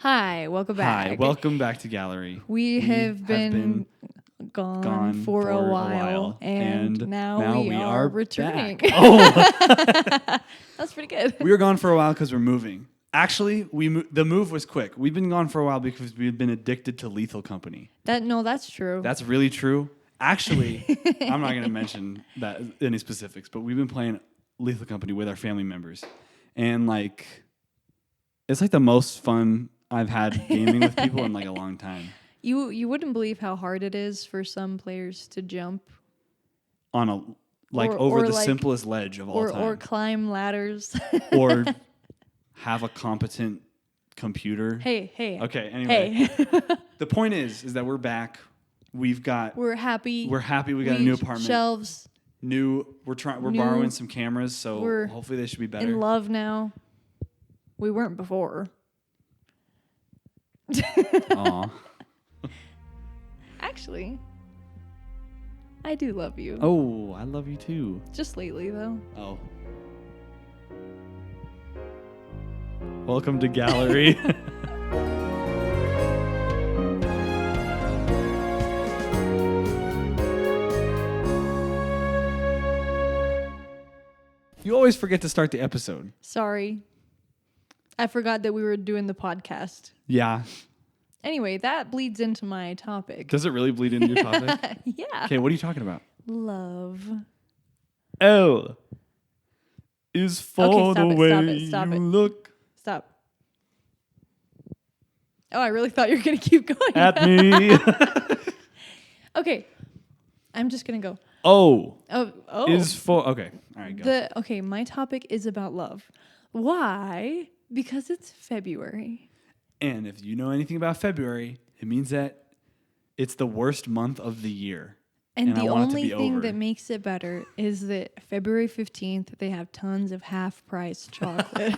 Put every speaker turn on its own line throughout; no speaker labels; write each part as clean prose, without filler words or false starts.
Hi, welcome back.
Hi, welcome back to Gallery.
We have been gone for a while, and now we are returning.
Back. Oh,
That's pretty good.
we were gone for a while because we're moving. Actually, the move was quick. We've been gone for a while because we've been addicted to Lethal Company.
That's true.
That's really true. Actually, I'm not going to mention that any specifics, but we've been playing Lethal Company with our family members, and it's like the most fun I've had gaming with people in like a long time.
You wouldn't believe how hard it is for some players to jump
On over the
like,
simplest ledge of all time.
Or climb ladders.
Or have a competent computer.
Hey.
Okay, anyway.
Hey.
The point is that we're back.
We're happy.
We got a new apartment.
Shelves.
We're borrowing some cameras, so hopefully they should be better.
In love now. We weren't before.
Aw.
Actually, I do love you.
Oh, I love you too.
Just lately, though.
Oh. Welcome to Gallery. You always forget to start the episode.
Sorry. I forgot that we were doing the podcast.
Yeah.
Anyway, that bleeds into my topic.
Does it really bleed into your topic?
Yeah.
Okay, what are you talking about?
Love.
L is for the way
stop
you
it.
look
Stop. Oh, I really thought you were going to keep going.
at me.
Okay. I'm just going to go.
Oh.
Is
for... Okay. All right, go.
Okay, my topic is about love. Why? Because it's February.
And if you know anything about February, it means that it's the worst month of the year.
And the only thing that makes it better is that February 15th, they have tons of half-price chocolate.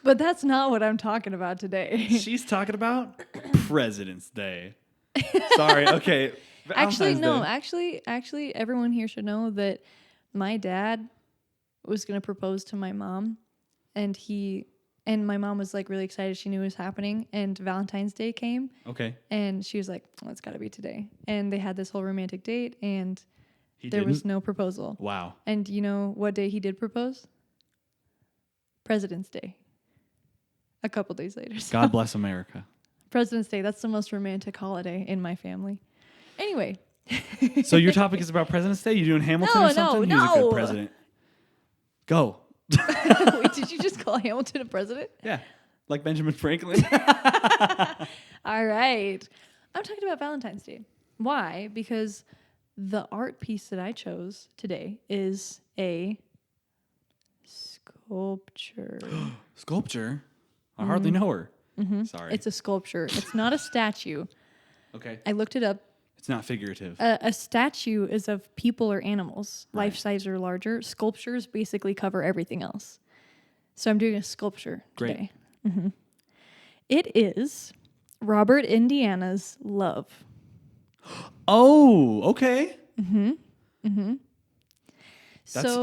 But that's not what I'm talking about today.
She's talking about President's Day. Sorry, okay.
Actually, everyone here should know that my dad was going to propose to my mom, and my mom was like really excited. She knew it was happening, and Valentine's Day came.
Okay.
And she was like, "Well, it's got to be today." And they had this whole romantic date, and there
was
no proposal.
Wow.
And you know what day he did propose? President's Day. A couple days later. So.
God bless America.
President's Day. That's the most romantic holiday in my family. Anyway.
So your topic is about President's Day? You doing Hamilton or something?
No.
He was a good president. Go.
Wait, did you just call Hamilton a president?
Yeah. Like Benjamin Franklin.
All right. I'm talking about Valentine's Day. Why? Because the art piece that I chose today is a sculpture.
Sculpture? I hardly know her.
Mm-hmm.
Sorry.
It's a sculpture. It's not a statue.
Okay.
I looked it up.
It's not figurative.
A statue is of people or animals,
right.
life size or larger. Sculptures basically cover everything else. So I'm doing a sculpture today. Mm-hmm. It is Robert Indiana's Love.
Oh, okay.
Mm-hmm. Mm-hmm.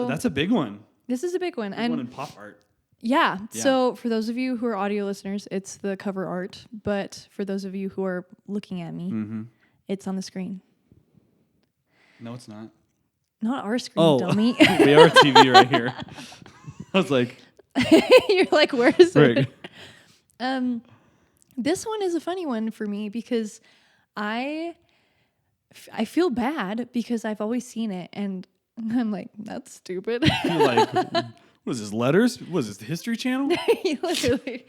That's a big one.
This is a big one.
Big one in pop art.
Yeah. So for those of you who are audio listeners, it's the cover art. But for those of you who are looking at me, it's on the screen.
No, it's not.
Not our screen, dummy.
We are TV right here. I was like...
You're like, where is it? This one is a funny one for me because I feel bad because I've always seen it and I'm like, that's stupid.
You're like, what is this, letters? What is this, the History Channel?
Literally.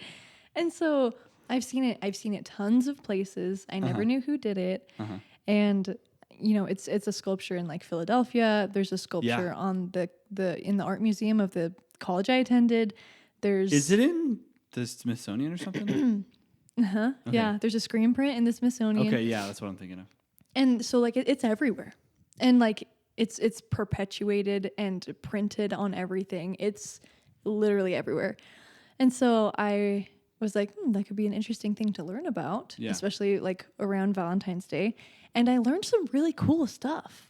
And so I've seen it tons of places. I never knew who did it. And you know, it's a sculpture in like Philadelphia. There's a sculpture on in the art museum of the college I attended. Is
it in the Smithsonian or something?
Okay. Yeah, there's a screen print in the Smithsonian.
Okay, yeah, that's what I'm thinking of.
And so like it's everywhere. And like it's perpetuated and printed on everything. It's literally everywhere. And so I was like, that could be an interesting thing to learn about, especially like around Valentine's Day. And I learned some really cool stuff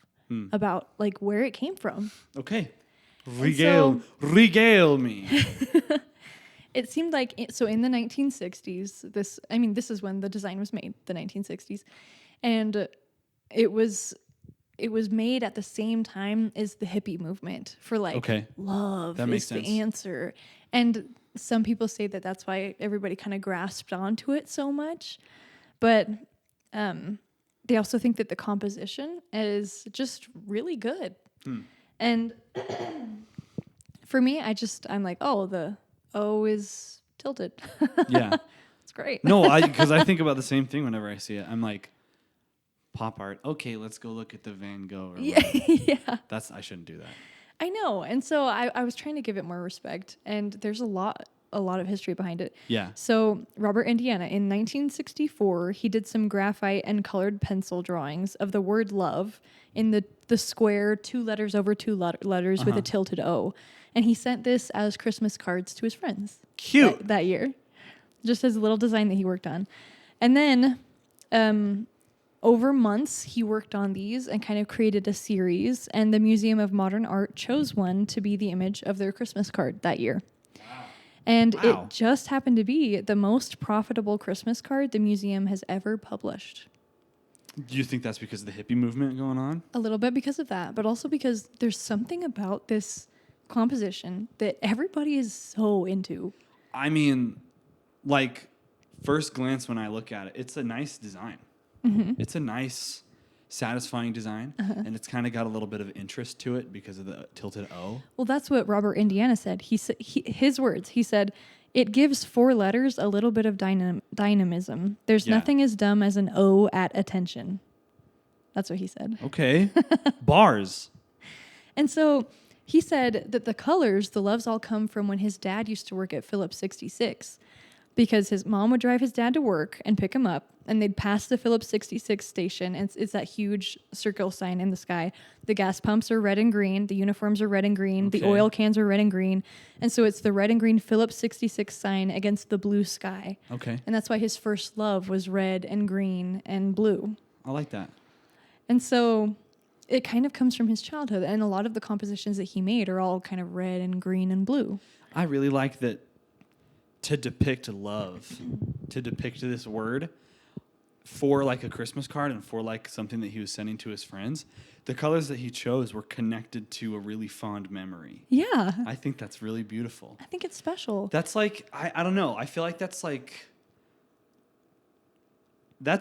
about like where it came from.
Okay. Regale me.
it seemed like so in the 1960s. This is when the design was made, the 1960s, and it was made at the same time as the hippie movement for like
Okay.
love
That makes
is
sense.
the answer. And some people say that that's why everybody kind of grasped onto it so much. But they also think that the composition is just really good. And for me, I'm like, oh, the O is tilted.
Yeah.
It's great.
No, because I think about the same thing whenever I see it. I'm like, pop art. Okay, let's go look at the Van Gogh. Or
Yeah.
whatever.
Yeah.
I shouldn't do that.
I know. And so I was trying to give it more respect, and there's a lot of history behind it.
Yeah.
So Robert Indiana, in 1964, he did some graphite and colored pencil drawings of the word love in the square 2 letters over 2 letters with a tilted O. And he sent this as Christmas cards to his friends.
Cute.
That year. Just as a little design that he worked on. And then over months, he worked on these and kind of created a series, and the Museum of Modern Art chose one to be the image of their Christmas card that year. Wow. And it just happened to be the most profitable Christmas card the museum has ever published.
Do you think that's because of the hippie movement going on?
A little bit because of that, but also because there's something about this composition that everybody is so into.
I mean, like, first glance when I look at it, it's a nice design. It's a nice, satisfying design, and it's kind of got a little bit of interest to it because of the tilted O.
Well, that's what Robert Indiana said. His words. He said, "It gives 4 letters a little bit of dynamism. There's nothing as dumb as an O at attention." That's what he said.
Okay. Bars.
And so he said that the colors, the loves all come from when his dad used to work at Phillips 66, because his mom would drive his dad to work and pick him up, and they'd pass the Phillips 66 station, and it's that huge circle sign in the sky. The gas pumps are red and green, the uniforms are red and green, the oil cans are red and green, and so it's the red and green Phillips 66 sign against the blue sky.
Okay.
And that's why his first love was red and green and blue.
I like that.
And so it kind of comes from his childhood, and a lot of the compositions that he made are all kind of red and green and blue.
I really like that. To depict love, to depict this word for like a Christmas card and for like something that he was sending to his friends, the colors that he chose were connected to a really fond memory.
Yeah.
I think that's really beautiful.
I think it's special.
That's like, I don't know. I feel like that's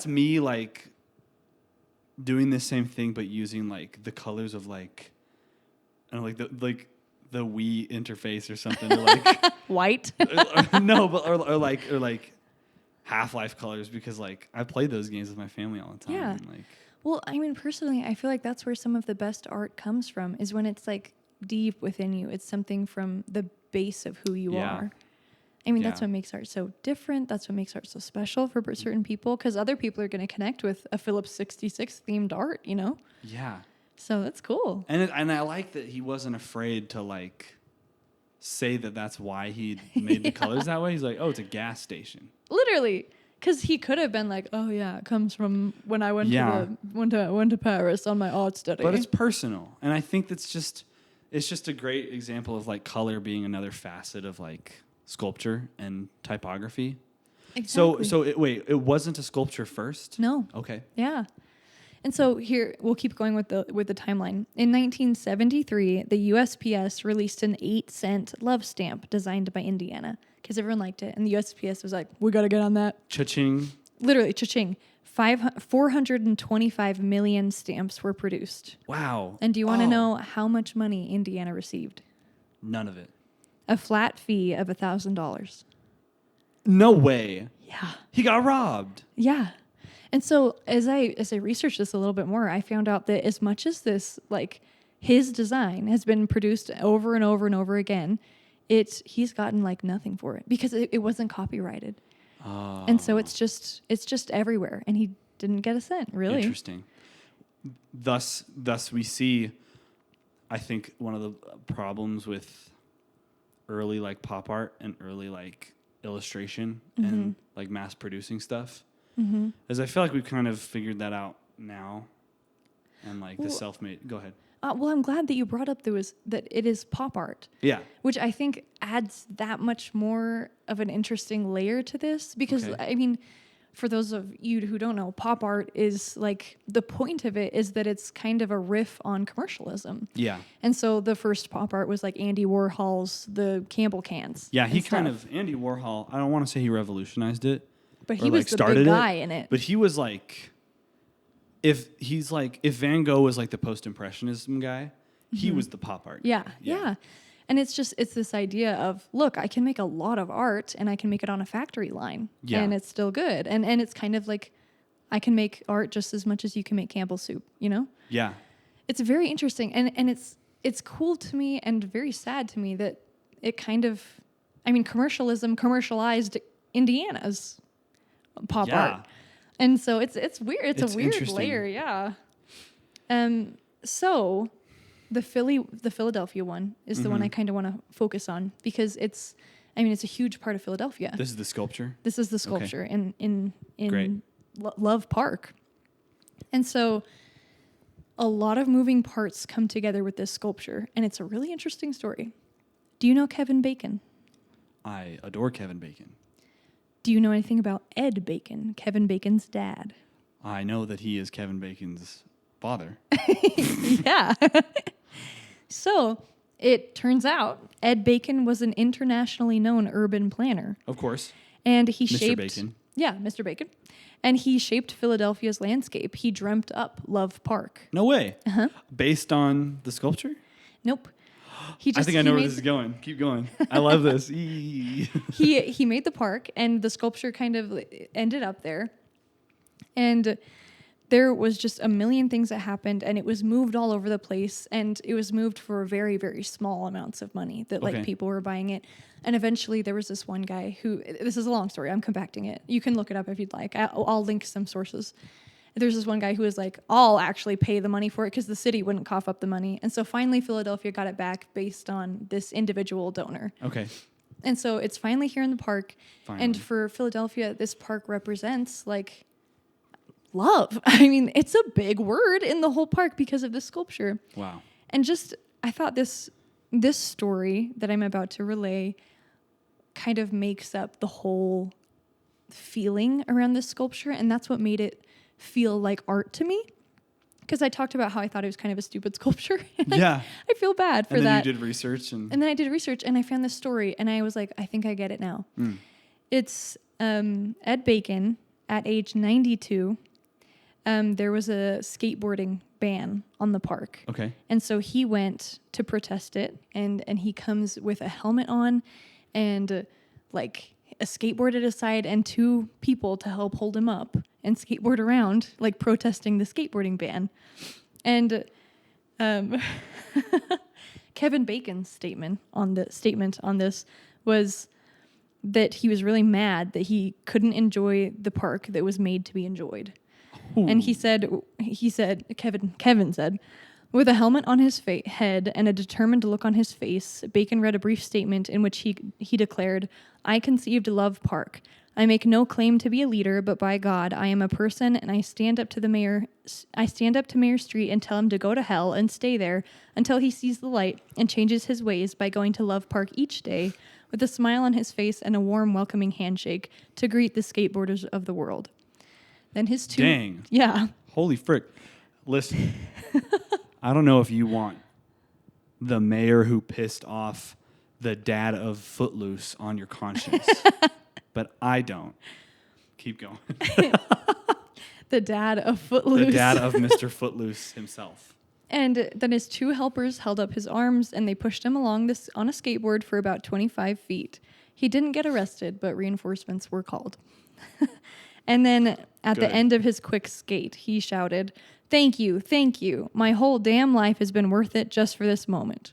me like doing the same thing, but using like the colors of like, I don't know, like the Wii interface or something. Or like
white.
or like Half-Life colors, because like I played those games with my family all the time.
Yeah.
And, like,
Well, I mean, personally, I feel like that's where some of the best art comes from, is when it's like deep within you. It's something from the base of who you are. I mean, that's what makes art so different. That's what makes art so special for certain people, because other people are going to connect with a Phillips 66 themed art, you know?
Yeah.
So that's cool.
And I like that he wasn't afraid to like say that that's why he made the colors that way. He's like, oh, it's a gas station.
Literally. Because he could have been like, oh yeah, it comes from when I went to Paris on my art study.
But it's personal, and I think it's just a great example of like color being another facet of like sculpture and typography.
Exactly.
So it wasn't a sculpture first?
No.
Okay.
Yeah. And so here we'll keep going with the timeline. In 1973, the USPS released an 8-cent love stamp designed by Indiana, because everyone liked it, and the USPS was like, "We got to get on that."
Cha-ching.
Literally, cha-ching. 425 million stamps were produced.
Wow.
And do you want to know how much money Indiana received?
None of it.
A flat fee of $1,000.
No way.
Yeah.
He got robbed.
Yeah. And so as I researched this a little bit more, I found out that as much as this, like, his design has been produced over and over and over again, he's gotten like nothing for it, because it wasn't copyrighted. Oh. And so it's just everywhere, and he didn't get a cent, really.
Interesting. Thus we see, I think, one of the problems with early like pop art and early like illustration and like mass producing stuff, is I feel like we've kind of figured that out now, and like the self-made. Go ahead.
well, I'm glad that you brought up that it is pop art.
Yeah.
Which I think adds that much more of an interesting layer to this because,
Okay.
I mean, for those of you who don't know, pop art is like the point of it is that it's kind of a riff on commercialism.
Yeah.
And so the first pop art was like Andy Warhol's The Campbell Cans.
Yeah, he
and
kind
stuff.
of, Andy Warhol, I don't want to say he revolutionized it.
But
or,
he was the big guy in it.
But he was like, if Van Gogh was like the post-impressionism guy, he was the pop art
Yeah,
guy.
yeah. And it's this idea of, look, I can make a lot of art and I can make it on a factory line.
Yeah.
And it's still good. And it's kind of like I can make art just as much as you can make Campbell soup, you know?
Yeah.
It's very interesting. And it's cool to me and very sad to me that it kind of, I mean, commercialism commercialized Indiana's pop art. And so it's weird. It's a weird
interesting.
layer, yeah. So the Philadelphia one is the one I kind of want to focus on because it's a huge part of Philadelphia.
This is the sculpture?
This is the sculpture in
Great.
Love Park. And so a lot of moving parts come together with this sculpture, and it's a really interesting story. Do you know Kevin Bacon?
I adore Kevin Bacon.
Do you know anything about Ed Bacon, Kevin Bacon's dad?
I know that he is Kevin Bacon's father.
Yeah. So it turns out Ed Bacon was an internationally known urban planner.
Of course.
And he
Mr.
shaped...
Bacon.
Yeah, Mr. Bacon. And he shaped Philadelphia's landscape. He dreamt up Love Park.
No way.
Uh-huh.
Based on the sculpture?
Nope.
I think I know where this is going. Keep going. I love this. Eee.
He made the park, and the sculpture kind of ended up there. And there was just a million things that happened, and it was moved all over the place, and it was moved for very, very small amounts of money that like people were buying it. And eventually there was this one guy who, this is a long story, I'm compacting it. You can look it up if you'd like. I'll link some sources. There's this one guy who was like, I'll actually pay the money for it because the city wouldn't cough up the money. And so finally Philadelphia got it back based on this individual donor.
Okay.
And so it's finally here in the park.
Finally.
And for Philadelphia, this park represents like love. I mean, it's a big word in the whole park because of this sculpture.
Wow.
And just, I thought this story that I'm about to relay kind of makes up the whole feeling around this sculpture. And that's what made it feel like art to me. Because I talked about how I thought it was kind of a stupid sculpture.
Yeah.
I feel bad for
and then
that.
you did research. And
then I did research and I found this story and I was like, I think I get it now. It's Ed Bacon at age 92. There was a skateboarding ban on the park.
Okay.
And so he went to protest it and he comes with a helmet on and like a skateboard at his side and two people to help hold him up and skateboard around, like protesting the skateboarding ban. And Kevin Bacon's statement on this was that he was really mad that he couldn't enjoy the park that was made to be enjoyed.
Ooh.
And Kevin said, with a helmet on his head and a determined look on his face, Bacon read a brief statement in which he declared, I conceived Love Park. I make no claim to be a leader, but by God, I am a person, and I stand up to Mayor Street and tell him to go to hell and stay there until he sees the light and changes his ways by going to Love Park each day with a smile on his face and a warm, welcoming handshake to greet the skateboarders of the world. Then his two...
Dang.
Yeah.
Holy frick. Listen, I don't know if you want the mayor who pissed off the dad of Footloose on your conscience, but I don't. Keep going.
The dad of Footloose.
The dad of Mr. Footloose himself.
And then his two helpers held up his arms and they pushed him along this on a skateboard for about 25 feet. He didn't get arrested, but reinforcements were called. And then at the end of his quick skate, he shouted, thank you. My whole damn life has been worth it just for this moment.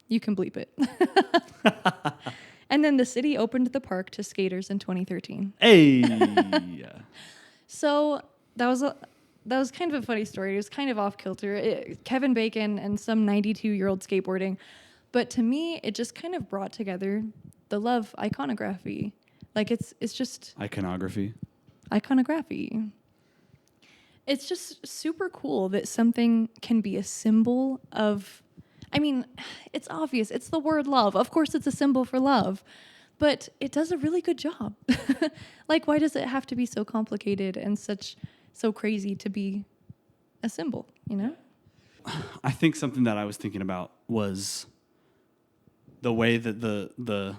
You can bleep it. And then the city opened the park to skaters in 2013.
Hey.
So that was kind of a funny story. It was kind of off kilter. Kevin Bacon and some 92-year-old skateboarding. But to me, it just kind of brought together the love iconography. Like it's just
Iconography.
iconography. it's just super cool that something can be a symbol of, I mean, it's obvious. It's the word love. Of course, it's a symbol for love, but it does a really good job. Like, why does it have to be so complicated and so crazy to be a symbol, you know?
I think something that I was thinking about was the way that the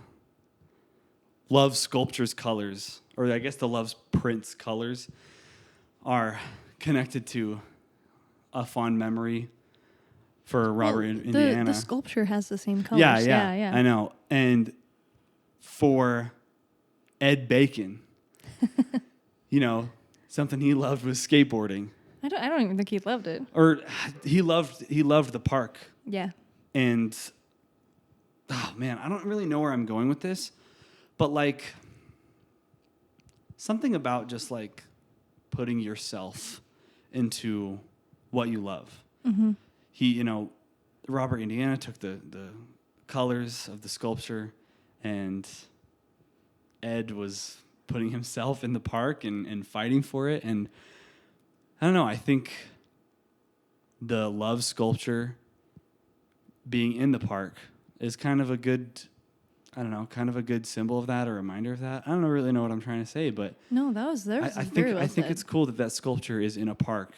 love sculpture's colors, or I guess the love print's colors, are connected to a fond memory for Robert Indiana.
The sculpture has the same colors.
Yeah, I know. And for Ed Bacon, you know, something he loved was skateboarding.
I don't even think he loved it.
Or he loved the park.
Yeah.
And oh man, I don't really know where I'm going with this, but like something about just like putting yourself into what you love.
Mm-hmm.
Robert Indiana took the colors of the sculpture, and Ed was putting himself in the park and fighting for it. And I don't know, I think the love sculpture being in the park is kind of a good symbol of that, or reminder of that. I don't really know what I'm trying to say, but
no, that was very well
I think
said.
it's cool that sculpture is in a park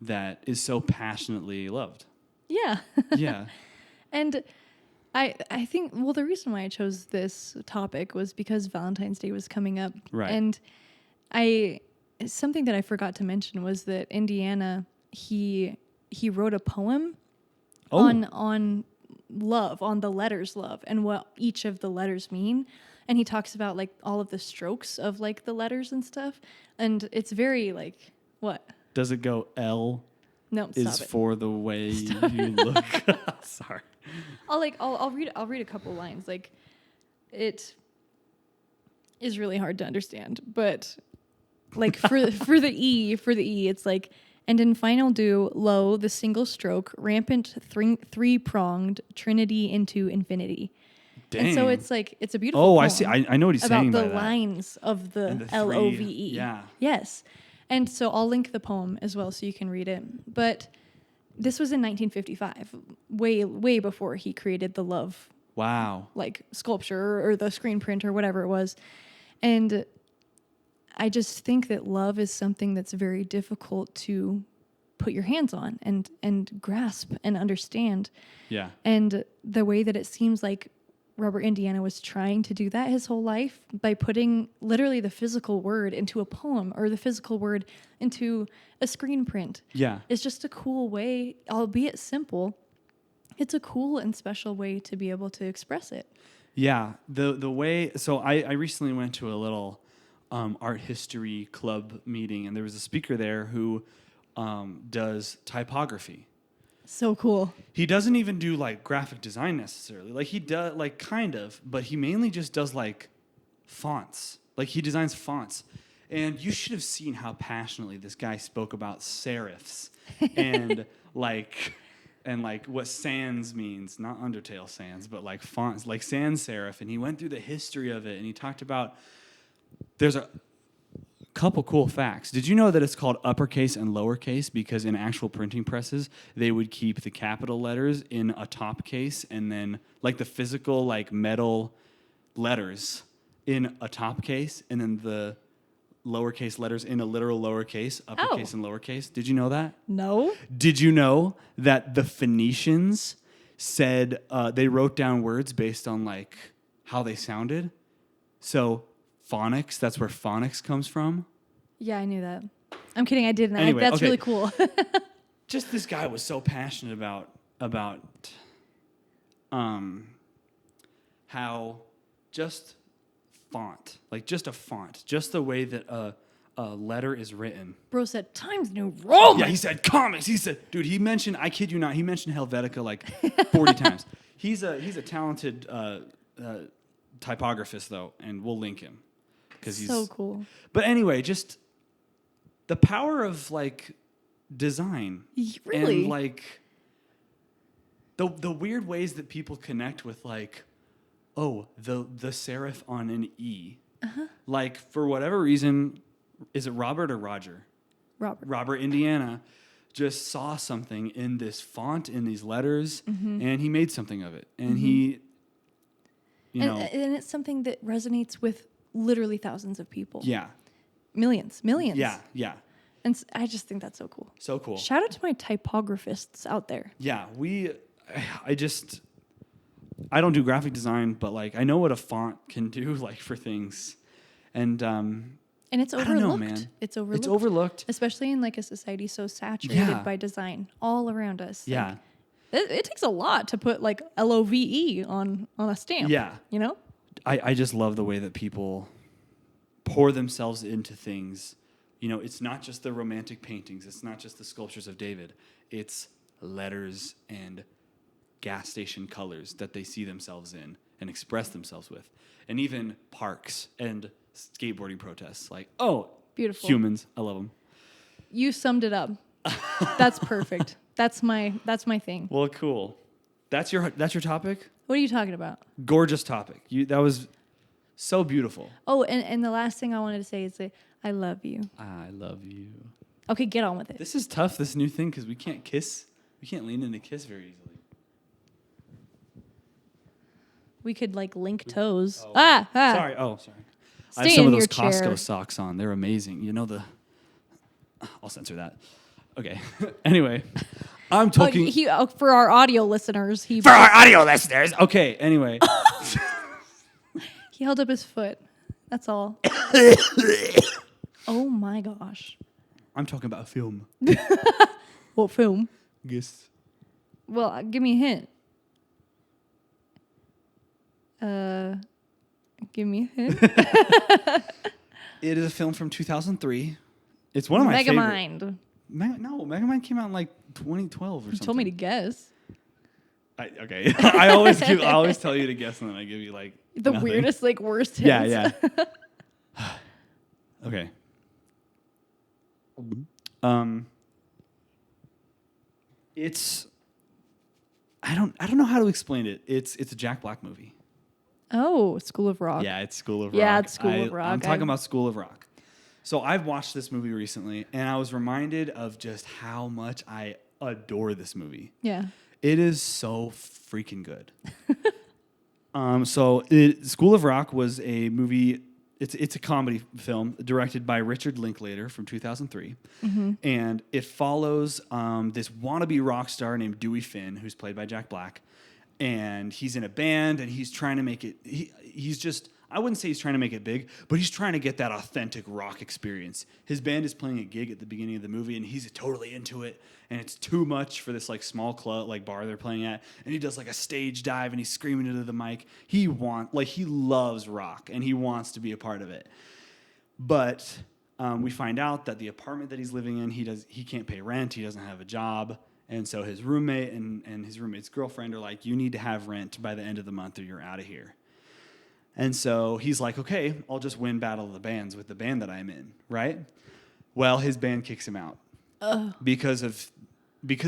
that is so passionately loved.
Yeah.
Yeah.
And I think, well, the reason why I chose this topic was because Valentine's Day was coming up.
Right.
And something that I forgot to mention was that Indiana, he wrote a poem on love, on the letters love, and what each of the letters mean. And he talks about like all of the strokes of like the letters and stuff. And it's very like, what?
Does it go L?
No,
is
stop it.
For the way you look. Sorry.
I'll read a couple lines. Like, it is really hard to understand, but like for the E, it's like, and in final do, lo, the single stroke, rampant three-pronged trinity into infinity.
Dang.
And so it's like, it's a beautiful
poem
I
see. I know what he's saying by
about the
that.
lines of the
And the
LOVE.
yeah.
Yes. And so I'll link the poem as well so you can read it. But this was in 1955, way before he created the love
Wow.
like sculpture or the screen print or whatever it was. And I just think that love is something that's very difficult to put your hands on and grasp and understand.
Yeah.
And the way that it seems like Robert Indiana was trying to do that his whole life by putting literally the physical word into a poem or the physical word into a screen print.
Yeah.
It's just a cool way, albeit simple. It's a cool and special way to be able to express it.
Yeah. The way, so I recently went to a little art history club meeting, and there was a speaker there who does typography.
So cool.
He doesn't even do like graphic design necessarily. Like he does like kind of, but he mainly just does like fonts. Like he designs fonts. And you should have seen how passionately this guy spoke about serifs and like what sans means, not Undertale sans, but like fonts, like sans serif. And he went through the history of it, and he talked about, there's a couple cool facts. Did you know that it's called uppercase and lowercase because in actual printing presses, they would keep the capital letters in a top case, and then like the physical like metal letters in a top case, and then the lowercase letters in a literal lowercase, uppercase and lowercase. Did you know that?
No.
Did you know that the Phoenicians said they wrote down words based on like how they sounded? So phonics, that's where phonics comes from.
Yeah, I knew that. I'm kidding, I didn't.
Anyway,
that's
okay.
really cool.
Just this guy was so passionate about how just font, like just a font, just the way that a letter is written.
Bro said Times New Roman.
Yeah, he said comics. He said, dude, he mentioned, I kid you not, he mentioned Helvetica like 40 times. He's a talented typographist though, and we'll link him because he's
so cool.
But anyway, just the power of like design,
really,
and like the weird ways that people connect with like, oh, the serif on an E. Uh-huh. Like for whatever reason, is it Robert or Roger? Robert, Indiana, just saw something in this font, in these letters, and he made something of it. And he,
and it's something that resonates with literally thousands of people.
Yeah.
Millions.
Yeah.
And I just think that's so cool.
So cool.
Shout out to my typographists out there.
Yeah, I don't do graphic design, but like I know what a font can do like for things. And
it's overlooked.
I don't know, man.
It's overlooked.
It's overlooked.
Especially in like a society so saturated by design all around us.
Yeah.
Like, it takes a lot to put like LOVE on a stamp.
Yeah.
You know?
I just love the way that people pour themselves into things. It's not just the romantic paintings. It's not just the sculptures of David. It's letters and gas station colors that they see themselves in and express themselves with. And even parks and skateboarding protests. Like,
beautiful
humans. I love them.
You summed it up. That's perfect. That's my thing.
Well, cool. That's your topic?
What are you talking about?
Gorgeous topic. That was so beautiful.
Oh, and the last thing I wanted to say is that I love you.
I love you.
Okay, get on with it.
This is tough, this new thing, because we can't kiss. We can't lean into kiss very easily.
We could like link toes.
Sorry.
Sorry.
I have
Stay
some
in
of those
your
Costco
chair.
socks on. They're amazing. I'll censor that. Okay. Anyway, I'm talking.
For our audio listeners,
For our audio listeners. Okay. Anyway.
he held up his foot. That's all. Oh my gosh.
I'm talking about film.
What film?
Yes.
Well, give me a hint. Give me a hint.
It is a film from 2003. It's one of my favorite.
Megamind.
Megamind came out in like 2012 or something.
You told me to guess.
Okay. I always tell you to guess, and then I give you like
The
nothing.
weirdest, like worst hints.
Yeah. Okay. It's I don't know how to explain it. It's a Jack Black movie.
Oh, School of Rock.
Yeah, it's School of Rock.
Yeah, it's School of Rock.
I'm talking about School of Rock. So I've watched this movie recently, and I was reminded of just how much I adore this movie.
Yeah.
It is so freaking good. School of Rock was a movie. It's a comedy film directed by Richard Linklater from 2003, and it follows this wannabe rock star named Dewey Finn, who's played by Jack Black, and he's in a band and he's trying to make it. I wouldn't say he's trying to make it big, but he's trying to get that authentic rock experience. His band is playing a gig at the beginning of the movie, and he's totally into it. And it's too much for this like small club, like bar they're playing at. And he does like a stage dive, and he's screaming into the mic. He loves rock, and he wants to be a part of it. But we find out that the apartment that he's living in, he can't pay rent. He doesn't have a job. And so his roommate and his roommate's girlfriend are like, you need to have rent by the end of the month or you're out of here. And so he's like, okay, I'll just win Battle of the Bands with the band that I'm in, right? Well, his band kicks him out because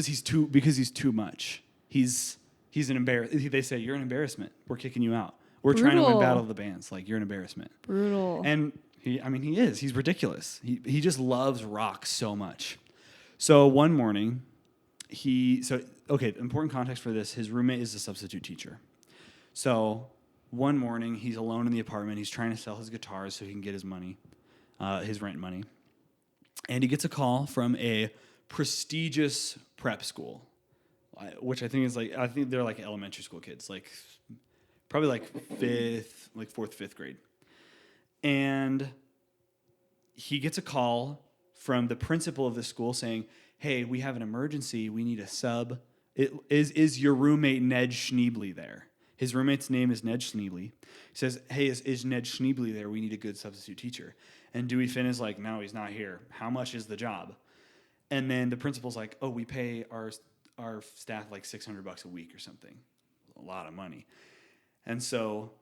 he's too much. He's an embarrassment. They say, you're an embarrassment. We're kicking you out. We're trying to win Battle of the Bands. Like, you're an embarrassment.
Brutal.
And he is. He's ridiculous. He just loves rock so much. So one morning, important context for this, his roommate is a substitute teacher. So one morning, he's alone in the apartment. He's trying to sell his guitars so he can get his money, his rent money. And he gets a call from a prestigious prep school, which I think they're like elementary school kids, like probably like fourth, fifth grade. And he gets a call from the principal of the school saying, hey, we have an emergency. We need a sub. Is your roommate Ned Schneebly there? His roommate's name is Ned Schneebly. He says, hey, is Ned Schneebly there? We need a good substitute teacher. And Dewey Finn is like, no, he's not here. How much is the job? And then the principal's like, oh, we pay our staff like $600 a week or something. A lot of money. And so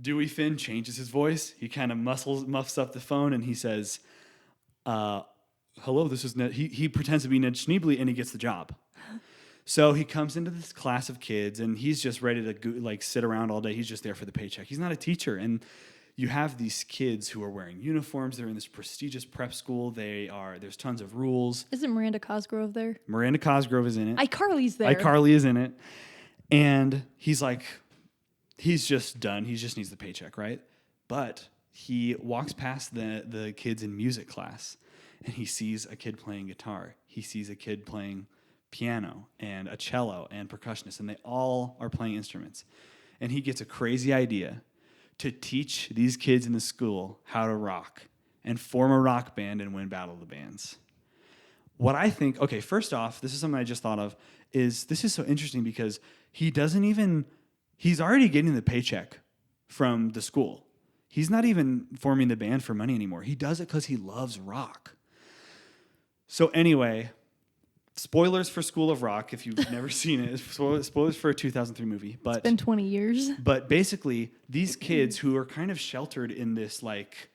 Dewey Finn changes his voice. He kind of muffs up the phone, and he says, hello, this is Ned. He pretends to be Ned Schneebly, and he gets the job. So he comes into this class of kids, and he's just ready to sit around all day. He's just there for the paycheck. He's not a teacher. And you have these kids who are wearing uniforms. They're in this prestigious prep school. There's tons of rules.
Isn't Miranda Cosgrove there?
Miranda Cosgrove is in it.
iCarly's there.
iCarly is in it. And he's just done. He just needs the paycheck, right? But he walks past the kids in music class, and he sees a kid playing guitar. He sees a kid playing piano and a cello and percussionist, and they all are playing instruments. And he gets a crazy idea to teach these kids in the school how to rock and form a rock band and win Battle of the Bands. What I think, okay, first off, this is something I just thought of, is this is so interesting because he's already getting the paycheck from the school. He's not even forming the band for money anymore. He does it because he loves rock. So anyway, spoilers for School of Rock, if you've never seen it. Spoilers for a 2003 movie. But
it's been 20 years.
But basically, these kids who are kind of sheltered in this, like,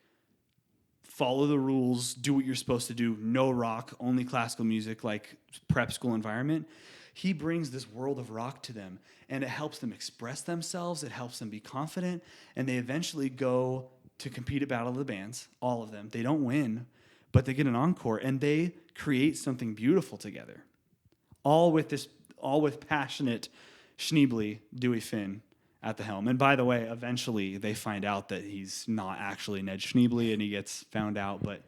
follow the rules, do what you're supposed to do, no rock, only classical music, like prep school environment, he brings this world of rock to them, and it helps them express themselves, it helps them be confident, and they eventually go to compete at Battle of the Bands, all of them. They don't win, but they get an encore, and they create something beautiful together. All with passionate Schneebly, Dewey Finn, at the helm. And by the way, eventually they find out that he's not actually Ned Schneebly, and he gets found out. But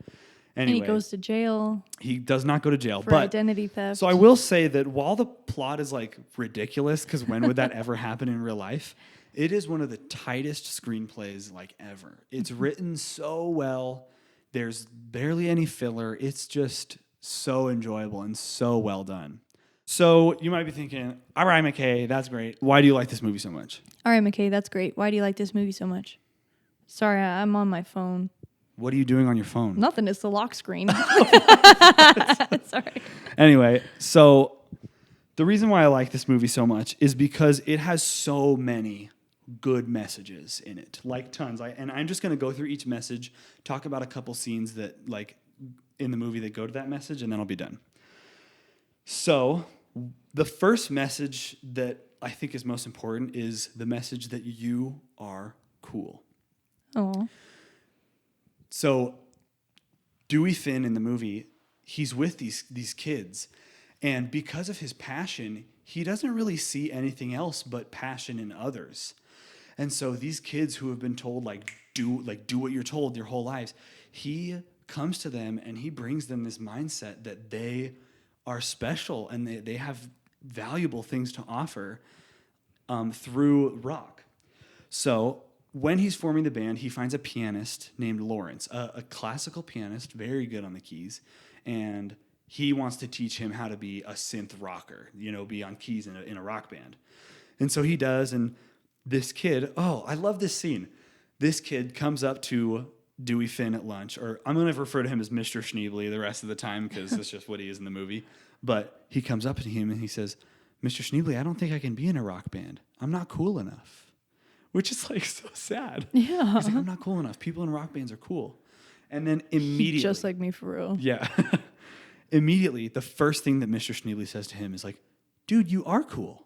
anyway,
and he goes to jail.
He does not go to jail
for identity theft.
So I will say that while the plot is like ridiculous, because when would that ever happen in real life? It is one of the tightest screenplays like ever. It's written so well. There's barely any filler. It's just so enjoyable and so well done. So you might be thinking, all right, McKay, that's great. Why do you like this movie so much?
All right, McKay, that's great. Why do you like this movie so much? Sorry, I'm on my phone.
What are you doing on your phone?
Nothing. It's the lock screen. Sorry.
Anyway, so the reason why I like this movie so much is because it has so many good messages in it, like tons. And I'm just going to go through each message, talk about a couple scenes that, like, in the movie that go to that message, and then I'll be done. So the first message that I think is most important is the message that you are cool.
Oh.
So Dewey Finn in the movie, he's with these kids, and because of his passion, he doesn't really see anything else but passion in others. And so these kids who have been told do what you're told their whole lives, he comes to them and he brings them this mindset that they are special and they have valuable things to offer through rock. So when he's forming the band, he finds a pianist named Lawrence, a classical pianist, very good on the keys, and he wants to teach him how to be a synth rocker, be on keys in a rock band. And so he does, and this kid, I love this scene. This kid comes up to Dewey Finn at lunch, or I'm going to refer to him as Mr. Schneebly the rest of the time because that's just what he is in the movie. But he comes up to him and he says, "Mr. Schneebly, I don't think I can be in a rock band. I'm not cool enough." Which is like so sad.
Yeah.
He's like, "I'm not cool enough. People in rock bands are cool." And then immediately...
Just like me, for real.
Yeah. Immediately, the first thing that Mr. Schneebly says to him is like, "Dude, you are cool."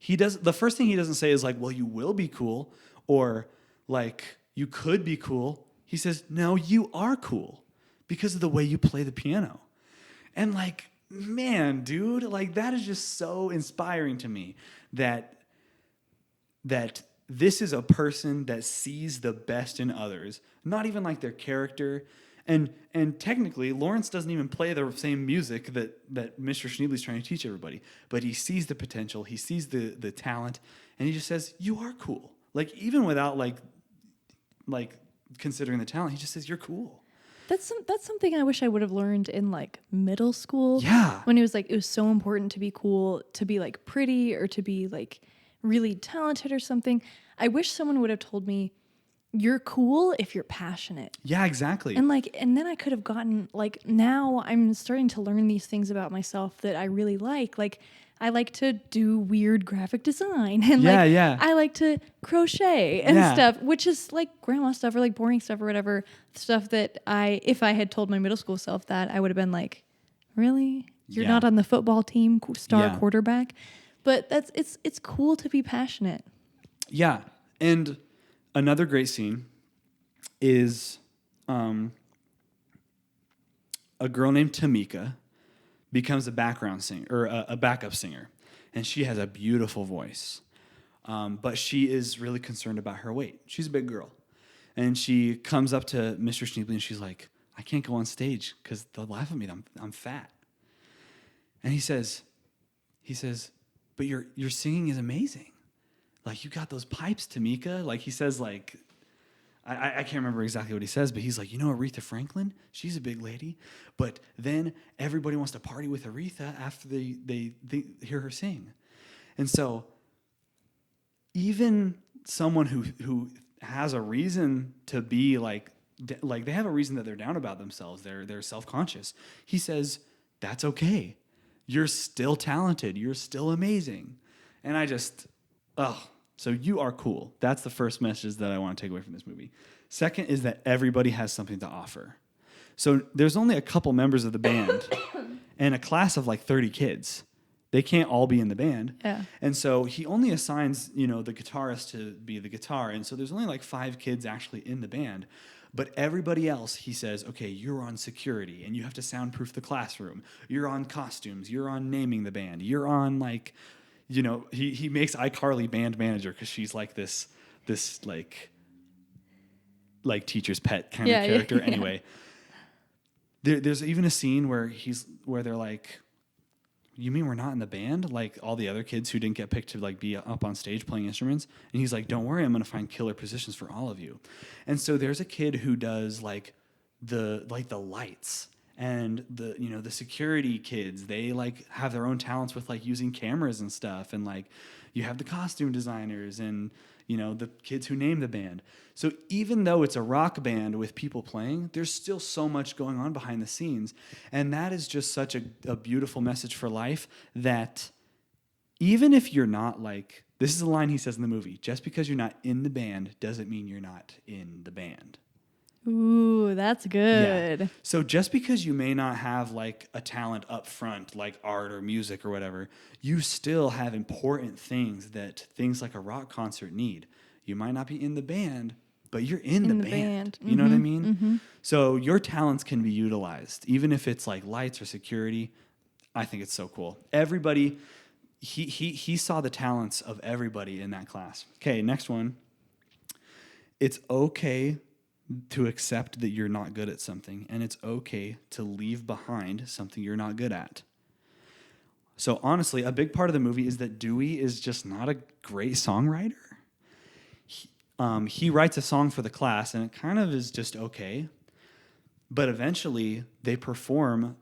The first thing he doesn't say is like, "Well, you will be cool," or like, "You could be cool." He says, "No, you are cool because of the way you play the piano." And like, man, dude, like that is just so inspiring to me that this is a person that sees the best in others, not even like their character. And technically, Lawrence doesn't even play the same music that Mr. Schneebly's trying to teach everybody. But he sees the potential, he sees the talent, and he just says, "You are cool." Like, even without like considering the talent, he just says, "You're cool."
That's something I wish I would have learned in like middle school.
Yeah.
When it was so important to be cool, to be like pretty, or to be like really talented or something. I wish someone would have told me, "You're cool if you're passionate."
Yeah, exactly.
And then I could have gotten, like, now I'm starting to learn these things about myself that I really like. Like, I like to do weird graphic design, and I like to crochet and stuff, which is like grandma stuff or like boring stuff or whatever stuff that if I had told my middle school self that, I would have been like, "Really? You're not on the football team, star quarterback?" But it's cool to be passionate.
Yeah. And Another great scene is a girl named Tamika becomes a background singer or a backup singer, and she has a beautiful voice. But she is really concerned about her weight. She's a big girl. And she comes up to Mr. Schneebly and she's like, I can't go on stage because they'll laugh at me. I'm fat. And he says, but your singing is amazing. Like, you got those pipes, Tamika. Like, he says, like, I can't remember exactly what he says, but he's like, you know Aretha Franklin? She's a big lady. But then everybody wants to party with Aretha after they hear her sing. And so even someone who has a reason to be like they have a reason that they're down about themselves, they're self-conscious, he says, that's okay. You're still talented. You're still amazing. And I just, so you are cool. That's the first message that I want to take away from this movie. Second is that everybody has something to offer. So there's only a couple members of the band and a class of like 30 kids. They can't all be in the band.
Yeah.
And so he only assigns, the guitarist to be the guitar. And so there's only like 5 kids actually in the band. But everybody else, he says, okay, you're on security and you have to soundproof the classroom. You're on costumes. You're on naming the band. You're on like, he makes iCarly band manager because she's like this like teacher's pet kind of character. Yeah. Anyway, there's even a scene where they're like, you mean we're not in the band? Like all the other kids who didn't get picked to like be up on stage playing instruments. And he's like, don't worry, I'm going to find killer positions for all of you. And so there's a kid who does like the lights and the security kids. They like have their own talents with like using cameras and stuff. And like you have the costume designers and the kids who name the band. So even though it's a rock band with people playing, there's still so much going on behind the scenes. And that is just such a beautiful message for life that even if you're not like, this is a line he says in the movie, just because you're not in the band doesn't mean you're not in the band.
Ooh, that's good.
Yeah. So just because you may not have like a talent up front, like art or music or whatever, you still have important things that things like a rock concert need. You might not be in the band, but you're in the band. You know what I mean? Mm-hmm. So your talents can be utilized, even if it's like lights or security. I think it's so cool. Everybody, he saw the talents of everybody in that class. Okay, next one. It's okay to accept that you're not good at something, and it's okay to leave behind something you're not good at. So honestly, a big part of the movie is that Dewey is just not a great songwriter. He writes a song for the class, and it kind of is just okay. But eventually, they perform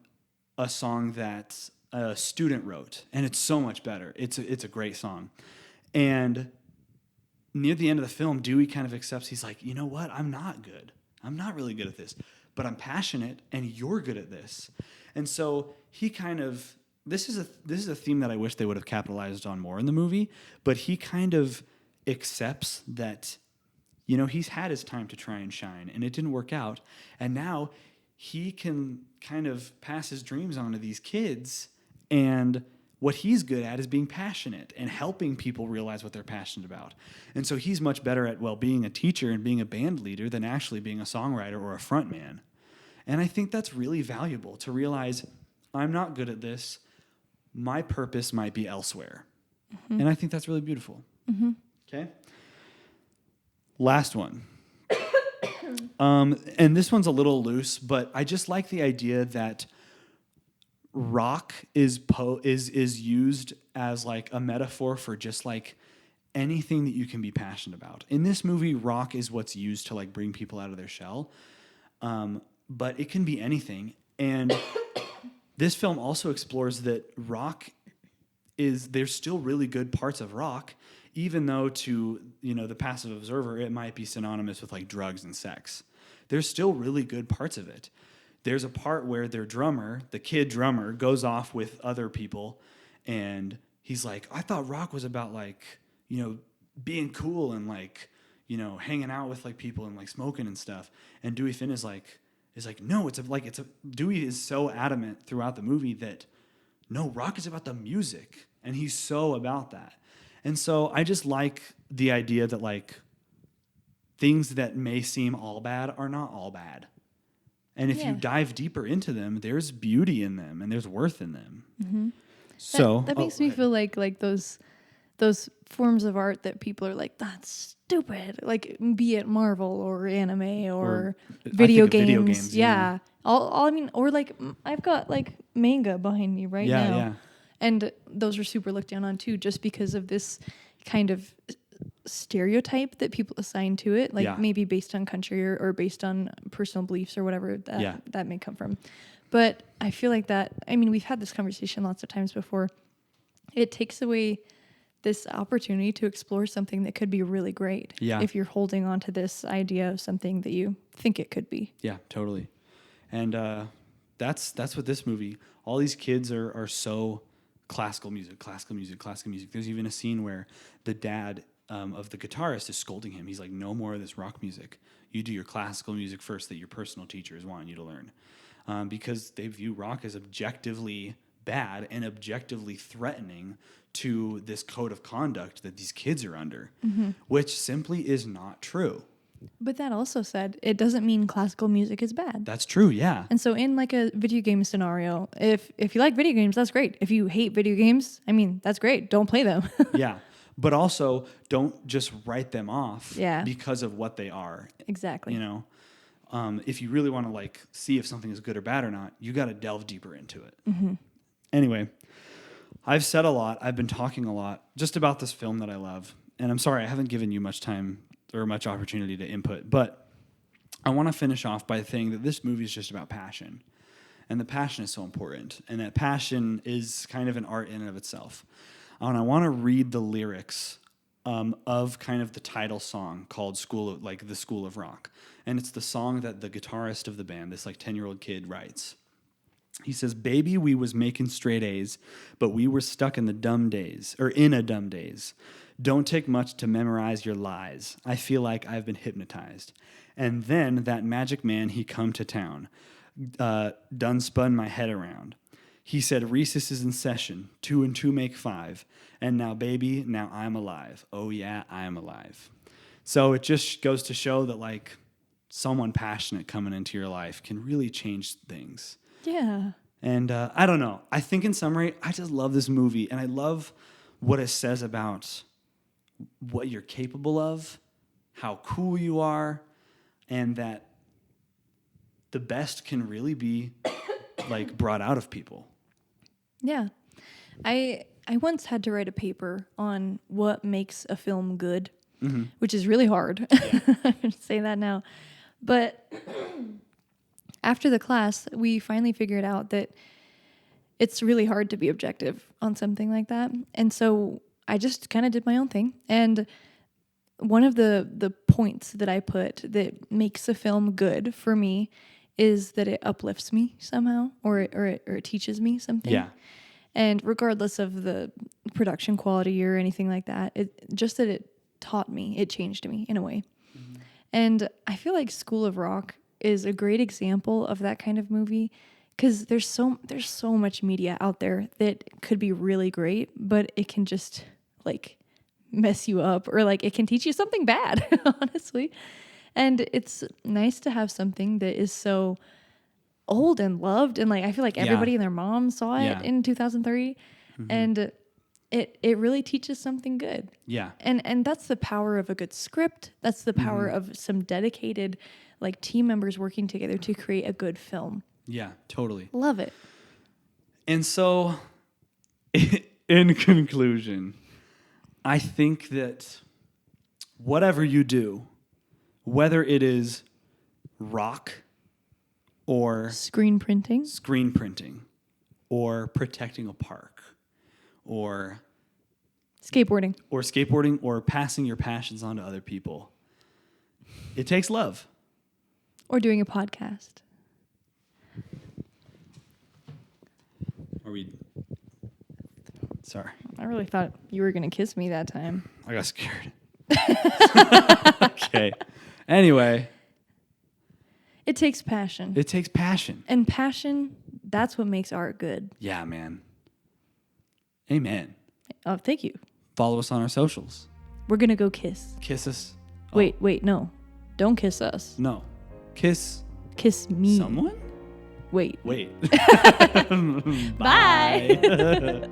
a song that a student wrote, and it's so much better. It's a great song. And near the end of the film, Dewey kind of accepts, he's like, you know what? I'm not good. I'm not really good at this, but I'm passionate and you're good at this. And so he kind of, this is a theme that I wish they would have capitalized on more in the movie, but he kind of accepts that, he's had his time to try and shine and it didn't work out. And now he can kind of pass his dreams on to these kids, and what he's good at is being passionate and helping people realize what they're passionate about. And so he's much better at, being a teacher and being a band leader than actually being a songwriter or a front man. And I think that's really valuable to realize I'm not good at this. My purpose might be elsewhere. Mm-hmm. And I think that's really beautiful. Mm-hmm. Okay? Last one. And this one's a little loose, but I just like the idea that rock is used as like a metaphor for just like anything that you can be passionate about. In this movie, rock is what's used to like bring people out of their shell. But it can be anything. And this film also explores that rock there's still really good parts of rock, even though to, the passive observer, it might be synonymous with like drugs and sex. There's still really good parts of it. There's a part where their drummer, the kid drummer, goes off with other people, and he's like, I thought rock was about like, being cool and like, hanging out with like people and like smoking and stuff. And Dewey Finn is like, no, Dewey is so adamant throughout the movie that no, rock is about the music, and he's so about that. And so I just like the idea that like things that may seem all bad are not all bad. And if you dive deeper into them, there's beauty in them and there's worth in them.
Mm-hmm.
So
that makes me feel like those forms of art that people are like, that's stupid. Like, be it Marvel or anime or video games. Yeah. All I mean, or like I've got like manga behind me right now.
Yeah.
And those are super looked down on too, just because of this kind of stereotype that people assign to it, like maybe based on country or based on personal beliefs or whatever that may come from. But I feel like that, I mean, we've had this conversation lots of times before. It takes away this opportunity to explore something that could be really great if you're holding on to this idea of something that you think it could be. Yeah,
totally. And that's what this movie, all these kids are so classical music. There's even a scene where the dad of the guitarist is scolding him. He's like, no more of this rock music. You do your classical music first that your personal teacher is wanting you to learn. Because they view rock as objectively bad and objectively threatening to this code of conduct that these kids are under, which simply is not true.
But that also said, it doesn't mean classical music is bad.
That's true, yeah.
And so in like a video game scenario, if you like video games, that's great. If you hate video games, I mean, that's great. Don't play them.
Yeah. But also, don't just write them off because of what they are.
Exactly.
You know, if you really want to like see if something is good or bad or not, you got to delve deeper into it. Mm-hmm. Anyway, I've said a lot. I've been talking a lot just about this film that I love. And I'm sorry, I haven't given you much time or much opportunity to input. But I want to finish off by saying that this movie is just about passion. And the passion is so important. And that passion is kind of an art in and of itself. And I want to read the lyrics of kind of the title song called The School of Rock. And it's the song that the guitarist of the band, this like 10-year-old kid, writes. He says, baby, we was making straight A's, but we were stuck in a dumb days. Don't take much to memorize your lies. I feel like I've been hypnotized. And then that magic man, he come to town, done spun my head around. He said, recess is in session, 2 and 2 make 5. And now, baby, now I'm alive. Oh, yeah, I am alive. So it just goes to show that, like, someone passionate coming into your life can really change things.
Yeah.
And I don't know. I think in summary, I just love this movie. And I love what it says about what you're capable of, how cool you are, and that the best can really be, like, brought out of people. Yeah.
I once had to write a paper on what makes a film good, which is really hard. Yeah. I'm going to say that now. But after the class, we finally figured out that it's really hard to be objective on something like that. And so I just kind of did my own thing. And one of the points that I put that makes a film good for me is that it uplifts me somehow, or it teaches me something. Yeah. And regardless of the production quality or anything like that, it taught me, it changed me in a way. Mm-hmm. And I feel like School of Rock is a great example of that kind of movie, because there's so much media out there that could be really great, but it can just like mess you up, or like it can teach you something bad, honestly. And it's nice to have something that is so old and loved, and like I feel like everybody and their mom saw it in 2003, and it really teaches something good. Yeah. And that's the power of a good script. That's the power of some dedicated like team members working together to create a good film.
Yeah, totally.
Love it.
And so in conclusion, I think that whatever you do, whether it is rock or
screen printing,
or protecting a park, or
skateboarding,
or passing your passions on to other people, it takes love.
Or doing a podcast.
Are we? Sorry.
I really thought you were going to kiss me that time.
I got scared. Okay. Anyway.
It takes passion.
And
passion, that's what makes art good.
Yeah, man. Amen.
Oh, thank you.
Follow us on our socials.
We're going to go kiss.
Kiss us.
Oh. Wait, no. Don't kiss us.
No. Kiss
me.
someone?
Wait.
Wait.
Bye.